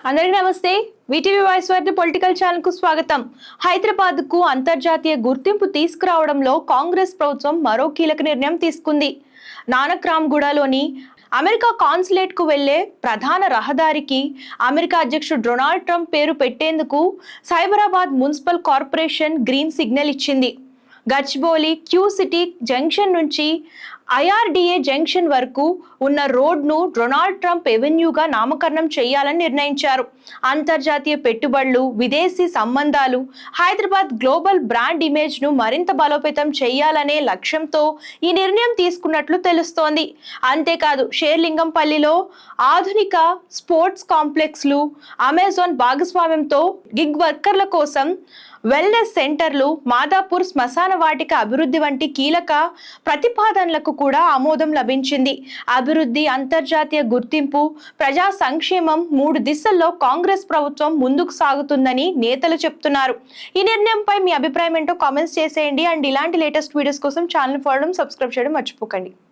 అందరికీ నమస్తే. VTV voice వారి పొలిటికల్ ఛానల్ కు స్వాగతం. హైదరాబాద్ కు అంతర్జాతీయ గుర్తింపు తీసుకురావడంలో కాంగ్రెస్ ప్రభుత్వం మరో కీలక నిర్ణయం తీసుకుంది. నానక్రామ్గూడలోని అమెరికా కాన్సులేట్ కు వెళ్లే ప్రధాన రహదారికి అమెరికా అధ్యక్షుడు డొనాల్డ్ ట్రంప్ పేరు పెట్టేందుకు Cyberabad municipal corporation green signal ఇచ్చింది. గచ్చిబౌలి క్యూ సిటీ జంక్షన్ నుంచి ఐఆర్డీఏ జంక్షన్ వరకు ఉన్న రోడ్ను డొనాల్డ్ ట్రంప్ ఎవెన్యూగా నామకరణం చేయాలని నిర్ణయించారు. అంతర్జాతీయ పెట్టుబడులు, విదేశీ సంబంధాలు, హైదరాబాద్ గ్లోబల్ బ్రాండ్ ఇమేజ్ను మరింత బలోపేతం చేయాలనే లక్ష్యంతో ఈ నిర్ణయం తీసుకున్నట్లు తెలుస్తోంది. అంతేకాదు, షేర్లింగంపల్లిలో ఆధునిక స్పోర్ట్స్ కాంప్లెక్స్లు, అమెజాన్ భాగస్వామ్యంతో గిగ్ వర్కర్ల కోసం వెల్నెస్ సెంటర్లు, మాదాపూర్ శ్మశాన వాటిక అభివృద్ధి వంటి కీలక ప్రతిపాదనలకు కూడా ఆమోదం లభించింది. అభివృద్ధి, అంతర్జాతీయ గుర్తింపు, ప్రజా సంక్షేమం 3 దిశల్లో కాంగ్రెస్ ప్రభుత్వం ముందుకు సాగుతుందని నేతలు చెప్తున్నారు. ఈ నిర్ణయంపై మీ అభిప్రాయం ఏంటో కామెంట్స్ చేసేయండి. అండ్ ఇలాంటి లేటెస్ట్ వీడియోస్ కోసం ఛానల్ ఫాలో, సబ్స్క్రైబ్ చేయడం మర్చిపోకండి.